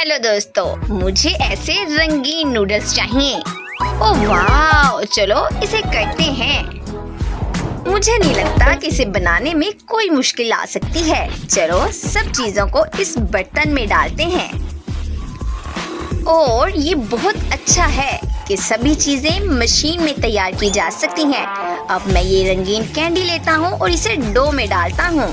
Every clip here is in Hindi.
चलो दोस्तों, मुझे ऐसे रंगीन नूडल्स चाहिए। ओह वाह, चलो इसे करते हैं। मुझे नहीं लगता कि इसे बनाने में कोई मुश्किल आ सकती है। चलो सब चीजों को इस बर्तन में डालते हैं। और ये बहुत अच्छा है कि सभी चीजें मशीन में तैयार की जा सकती हैं। अब मैं ये रंगीन कैंडी लेता हूँ और इसे डो में डालता हूँ।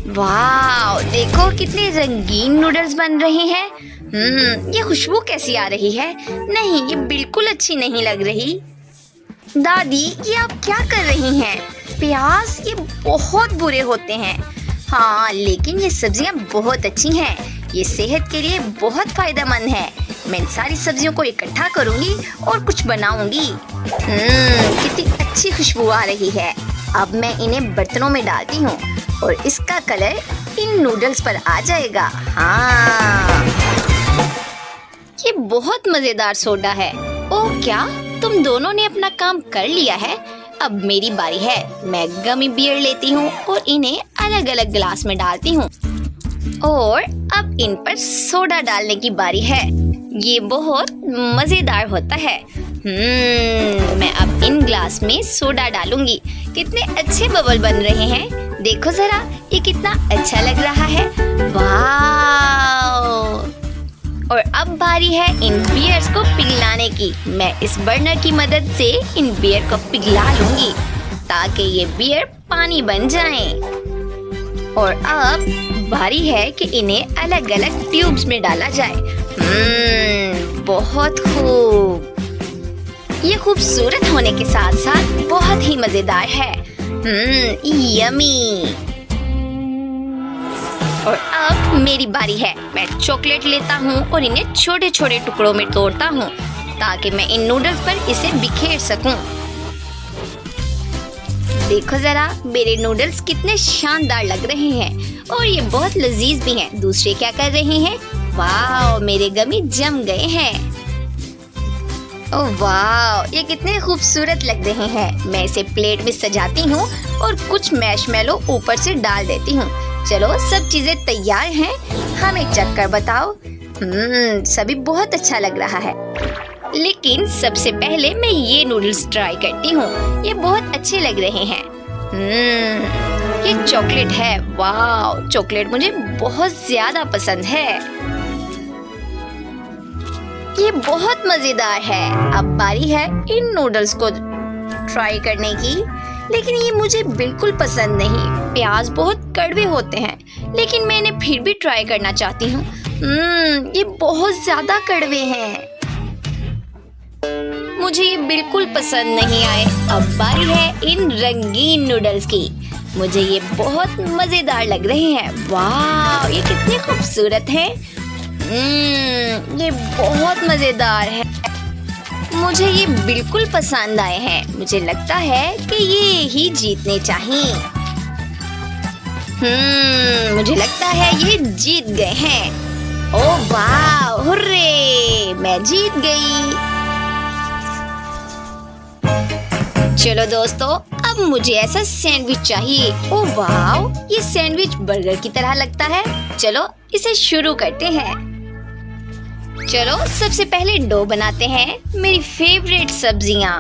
वाह, देखो कितने रंगीन नूडल्स बन रहे हैं। ये खुशबू कैसी आ रही है? नहीं, ये बिल्कुल अच्छी नहीं लग रही। दादी, ये आप क्या कर रही हैं? प्याज ये बहुत बुरे होते हैं। हाँ, लेकिन ये सब्जियां बहुत अच्छी हैं। ये सेहत के लिए बहुत फायदेमंद है। मैं इन सारी सब्जियों को इकट्ठा करूंगी और कुछ बनाऊंगी। कितनी अच्छी खुशबू आ रही है। अब मैं इन्हें बर्तनों में डालती हूँ और इसका कलर इन नूडल्स पर आ जाएगा। हाँ, ये बहुत मजेदार सोडा है। ओह, क्या तुम दोनों ने अपना काम कर लिया है? अब मेरी बारी है। मैं गमी बियर लेती हूँ और इन्हें अलग अलग गिलास में डालती हूँ और अब इन पर सोडा डालने की बारी है। ये बहुत मजेदार होता है। मैं अब इन ग्लास में सोडा डालूंगी। कितने अच्छे बबल बन रहे हैं। देखो जरा, ये कितना अच्छा लग रहा है। वाह! और अब बारी है इन बियर्स को पिघलाने की। मैं इस बर्नर की मदद से इन बियर को पिघला लूंगी ताकि ये बियर पानी बन जाएं। और अब बारी है कि इन्हें अलग अलग ट्यूब्स में डाला जाए। बहुत खूब। ये खूबसूरत होने के साथ साथ बहुत ही मजेदार है। यमी। और अब मेरी बारी है। मैं चॉकलेट लेता हूँ और इन्हें छोटे छोटे टुकड़ों में तोड़ता हूँ ताकि मैं इन नूडल्स पर इसे बिखेर सकूं। देखो जरा, मेरे नूडल्स कितने शानदार लग रहे हैं और ये बहुत लजीज भी हैं। दूसरे क्या कर रहे हैं? वाह, मेरे गमी जम गए हैं। ओह वाह, ये कितने खूबसूरत लग रहे हैं। मैं इसे प्लेट में सजाती हूँ और कुछ मैशमेलो ऊपर से डाल देती हूँ। चलो सब चीजें तैयार हैं। हमें चख कर बताओ। सभी बहुत अच्छा लग रहा है। लेकिन सबसे पहले मैं ये नूडल्स ट्राई करती हूँ। ये बहुत अच्छे लग रहे हैं। ये चॉकलेट है। वाह, चॉकलेट मुझे बहुत ज्यादा पसंद है। ये बहुत मजेदार है। अब बारी है इन नूडल्स को ट्राई करने की। लेकिन ये मुझे बिल्कुल पसंद नहीं। प्याज बहुत कड़वे होते हैं, लेकिन मैं इन्हें फिर भी ट्राई करना चाहती हूँ। ये बहुत ज्यादा कड़वे हैं। मुझे ये बिल्कुल पसंद नहीं आए। अब बारी है इन रंगीन नूडल्स की। मुझे ये बहुत मजेदार लग रहे हैं। वाह, ये कितने खूबसूरत हैं। ये बहुत मजेदार है। मुझे ये बिल्कुल पसंद आए हैं। मुझे लगता है कि ये ही जीतने चाहिए। मुझे लगता है ये जीत गए हैं। ओह वाह, हुर्रे, मैं जीत गई। चलो दोस्तों, अब मुझे ऐसा सैंडविच चाहिए। ओह वाह, ये सैंडविच बर्गर की तरह लगता है। चलो इसे शुरू करते हैं। चलो सबसे पहले डो बनाते हैं। मेरी फेवरेट सब्जियां।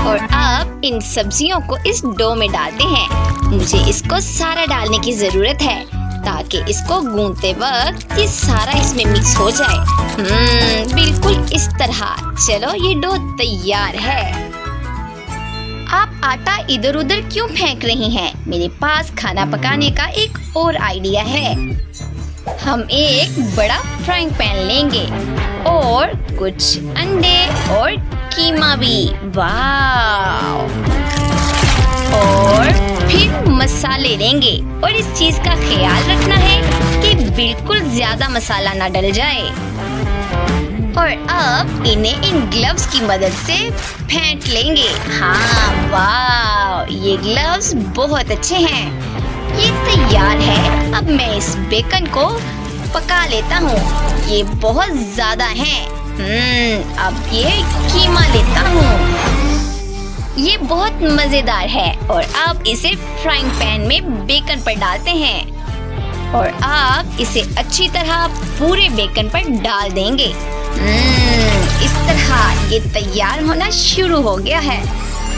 और अब इन सब्जियों को इस डो में डालते हैं। मुझे इसको सारा डालने की जरूरत है ताकि इसको गूंथते वक्त ये सारा इसमें मिक्स हो जाए। बिल्कुल इस तरह। चलो ये डो तैयार है। आप आटा इधर उधर क्यों फेंक रही हैं? मेरे पास खाना पकाने का एक और आइडिया है। हम एक बड़ा फ्राइंग पैन लेंगे और कुछ अंडे और कीमा भी। वाह! और फिर मसाले लेंगे और इस चीज का ख्याल रखना है कि बिल्कुल ज्यादा मसाला ना डल जाए। और अब इन्हें इन ग्लव्स की मदद से फेंट लेंगे। हाँ, वाह, ये ग्लव्स बहुत अच्छे हैं। ये तैयार है। अब मैं इस बेकन को पका लेता हूँ। ये बहुत ज्यादा है। अब ये कीमा लेता हूँ। ये बहुत मजेदार है। और अब इसे फ्राइंग पैन में बेकन पर डालते हैं। और आप इसे अच्छी तरह पूरे बेकन पर डाल देंगे। इस तरह ये तैयार होना शुरू हो गया है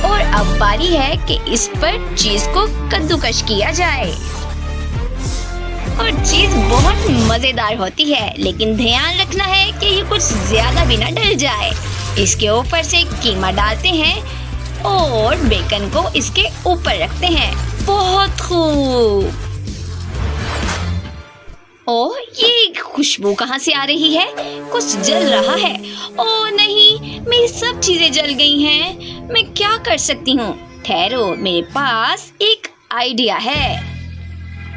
और अब बारी है कि इस पर चीज को कद्दूकश किया जाए। और चीज बहुत मजेदार होती है, लेकिन ध्यान रखना है कि ये कुछ ज्यादा भी ना डल जाए। इसके ऊपर से कीमा डालते हैं और बेकन को इसके ऊपर रखते हैं। बहुत खूब। ओह, ये खुशबू कहाँ से आ रही है? कुछ जल रहा है। ओह नहीं, मेरी सब चीजें जल गई हैं। मैं क्या कर सकती हूँ? ठहरो, मेरे पास एक आइडिया है।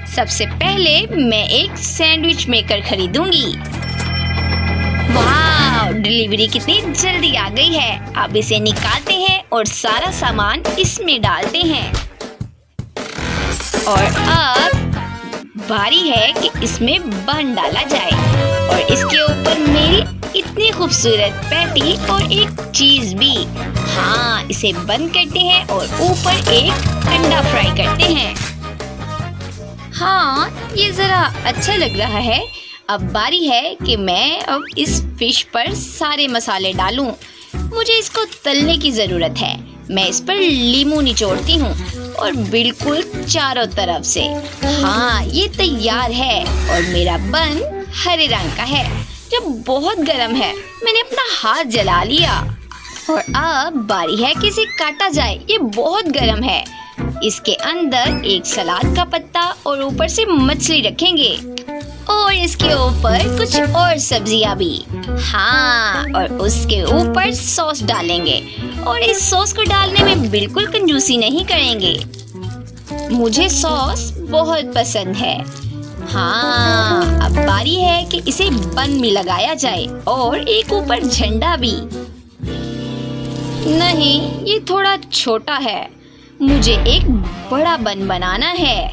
सबसे पहले मैं एक सैंडविच मेकर खरीदूंगी। वाह, डिलीवरी कितनी जल्दी आ गई है। अब इसे निकालते हैं और सारा सामान इसमें डालते हैं। और अब बारी है कि इसमें बन डाला जाए और इसके ऊपर मेरी इतनी खूबसूरत पैटी और एक चीज भी। हाँ, इसे बंद करते हैं और ऊपर एक अंडा फ्राई करते हैं। हाँ, ये जरा अच्छा लग रहा है। अब बारी है कि मैं अब इस फिश पर सारे मसाले डालूं। मुझे इसको तलने की जरूरत है। मैं इस पर लीमू निचोड़ती हूँ और बिल्कुल चारों तरफ से। हाँ, ये तैयार है और मेरा बन हरे रंग का है जो बहुत गर्म है। मैंने अपना हाथ जला लिया और अब बारी है कि इसे काटा जाए। ये बहुत गर्म है। इसके अंदर एक सलाद का पत्ता और ऊपर से मछली रखेंगे और इसके ऊपर कुछ और सब्जियां भी। हाँ, और उसके ऊपर सॉस डालेंगे और इस सॉस को डालने में बिल्कुल कंजूसी नहीं करेंगे। मुझे सॉस बहुत पसंद है। हाँ, अब बारी है कि इसे बन में लगाया जाए और एक ऊपर झंडा भी। नहीं, ये थोड़ा छोटा है। मुझे एक बड़ा बन बनाना है।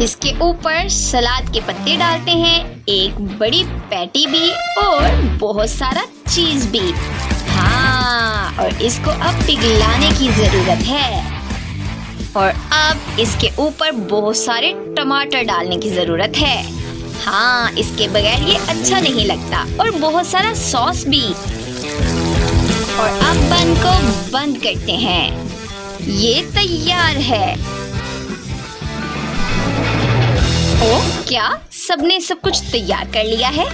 इसके ऊपर सलाद के पत्ते डालते हैं, एक बड़ी पैटी भी और बहुत सारा चीज भी। हाँ, और इसको अब पिघलाने की जरूरत है और अब इसके ऊपर बहुत सारे टमाटर डालने की जरूरत है। हाँ, इसके बगैर ये अच्छा नहीं लगता और बहुत सारा सॉस भी। और अब बन को बंद करते हैं। ये तैयार है। ओह, क्या सबने सब कुछ तैयार कर लिया है?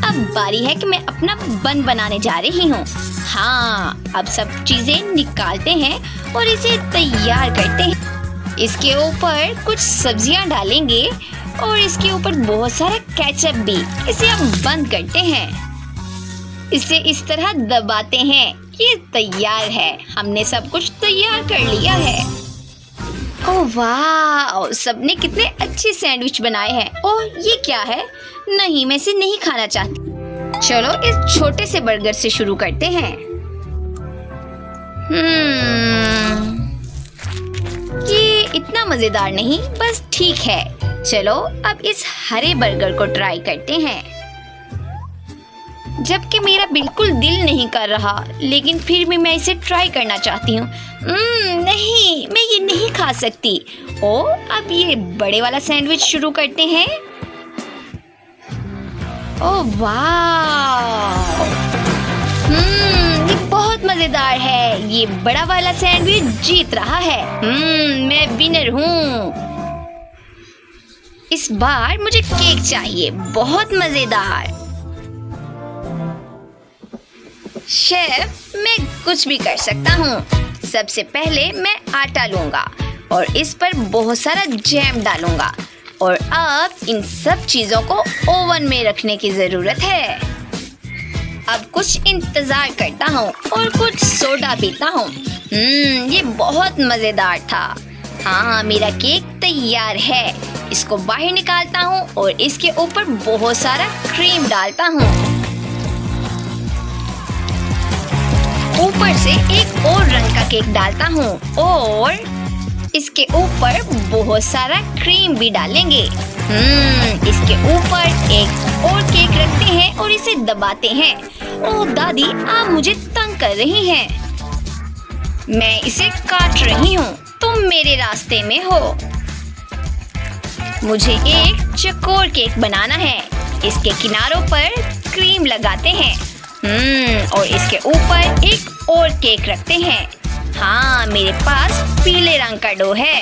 अब बारी है कि मैं अपना बन बनाने जा रही हूँ। हाँ, अब सब चीजें निकालते हैं और इसे तैयार करते हैं। इसके ऊपर कुछ सब्जियां डालेंगे और इसके ऊपर बहुत सारा केचप भी। इसे अब बंद करते हैं। इसे इस तरह दबाते हैं। ये तैयार है। हमने सब कुछ तैयार कर लिया है। ओह वाह, सबने कितने अच्छे सैंडविच बनाए हैं। ओह, ये क्या है? नहीं, मैं इसे नहीं खाना चाहती। चलो इस छोटे से बर्गर से शुरू करते हैं। ये इतना मजेदार नहीं, बस ठीक है। चलो अब इस हरे बर्गर को ट्राई करते हैं। जबकि मेरा बिल्कुल दिल नहीं कर रहा, लेकिन फिर भी मैं इसे ट्राई करना चाहती हूँ। नहीं, मैं ये नहीं खा सकती। ओह, अब ये बड़े वाला सैंडविच शुरू करते हैं। ओह वाह, ये बहुत मजेदार है। ये बड़ा वाला सैंडविच जीत रहा है। मैं विनर हूँ। इस बार मुझे केक चाहिए, बहुत मजेदार। शेफ, मैं कुछ भी कर सकता हूँ। सबसे पहले मैं आटा लूंगा और इस पर बहुत सारा जैम डालूंगा और अब इन सब चीजों को ओवन में रखने की जरूरत है। अब कुछ इंतजार करता हूँ और कुछ सोडा पीता हूँ। ये बहुत मजेदार था। हाँ, मेरा केक तैयार है। इसको बाहर निकालता हूँ और इसके ऊपर बहुत सारा क्रीम डालता हूँ। ऊपर से एक और रंग का केक डालता हूँ और इसके ऊपर बहुत सारा क्रीम भी डालेंगे। इसके ऊपर एक और केक रखते हैं और इसे दबाते हैं। ओह दादी, आप मुझे तंग कर रही हैं। मैं इसे काट रही हूँ, तुम मेरे रास्ते में हो। मुझे एक चकोर केक बनाना है। इसके किनारों पर क्रीम लगाते हैं। और इसके ऊपर एक और केक रखते हैं। हाँ, मेरे पास पीले रंग का डो है।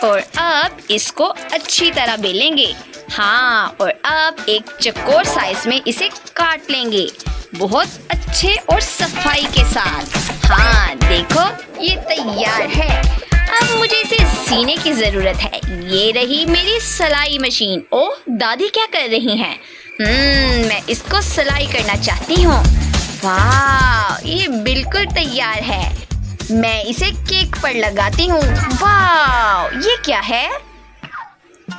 और अब इसको अच्छी तरह बेलेंगे। हाँ, और अब एक चकोर साइज में इसे काट लेंगे, बहुत अच्छे और सफाई के साथ। हाँ देखो, ये तैयार है। अब मुझे इसे सीने की जरूरत है। ये रही मेरी सिलाई मशीन। ओह, दादी क्या कर रही हैं? मैं इसको सिलाई करना चाहती हूँ। वाह, ये बिल्कुल तैयार है। मैं इसे केक पर लगाती हूँ। वाह, ये क्या है?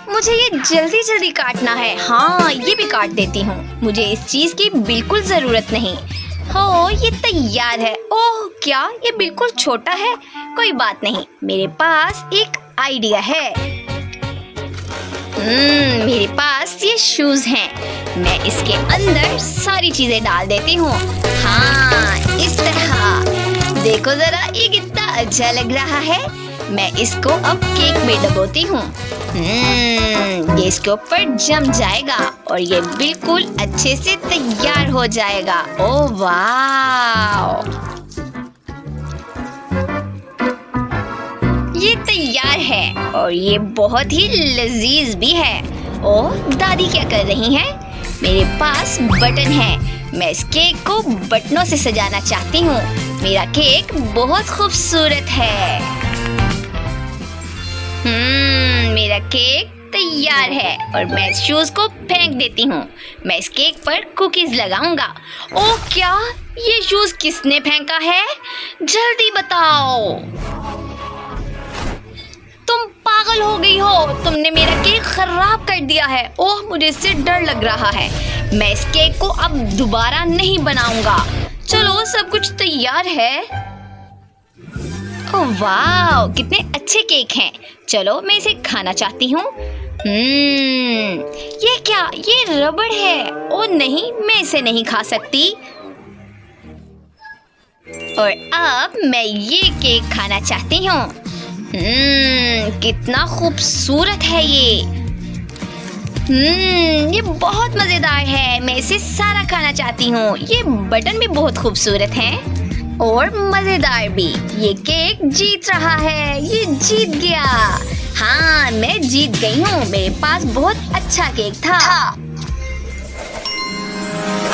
मुझे ये जल्दी जल्दी काटना है। हाँ, ये भी काट देती हूँ। मुझे इस चीज की बिल्कुल जरूरत नहीं। हो, ये तैयार है। ओह, क्या ये बिल्कुल छोटा है? कोई बात नहीं, मेरे पास एक आइडिया है। मेरे पास ये शूज हैं। मैं इसके अंदर सारी चीजें डाल देती हूँ। हाँ, इस तरह। देखो जरा, ये कितना अच्छा लग रहा है। मैं इसको अब केक में डुबोती हूँ। ये इसके ऊपर जम जाएगा और ये बिल्कुल अच्छे से तैयार हो जाएगा। ओह वाह, ये तैयार है और ये बहुत ही लजीज भी है। ओह, दादी क्या कर रही हैं? मेरे पास बटन है। मैं इस केक को बटनों से सजाना चाहती हूँ। मेरा केक बहुत खूबसूरत है। मेरा केक तैयार है और मैं इस शूज को फेंक देती हूँ। मैं इस केक पर कुकीज लगाऊंगा। ओह, क्या ये शूज किसने फेंका है? जल्दी बताओ। तुम पागल हो गई हो। तुमने मेरा केक खराब कर दिया है। ओह, मुझे इससे डर लग रहा है। मैं इस केक को अब दोबारा नहीं बनाऊंगा। चलो, सब कुछ तैयार है। ओह वाह, कितने अच्छे केक हैं। चलो, मैं इसे खाना चाहती हूँ। ये क्या? ये रबड़ है। ओह नहीं, मैं इसे नहीं खा सकती। और अब मैं ये केक खाना चाहती हूँ। कितना खूबसूरत है ये। ये बहुत मजेदार है। मैं इसे सारा खाना चाहती हूँ। ये बटन भी बहुत खूबसूरत हैं और मजेदार भी। ये केक जीत रहा है। ये जीत गया। हाँ, मैं जीत गई हूँ। मेरे पास बहुत अच्छा केक था।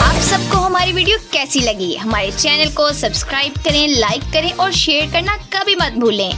आप सबको हमारी वीडियो कैसी लगी? हमारे चैनल को सब्सक्राइब करें, लाइक करें और शेयर करना कभी मत भूलें।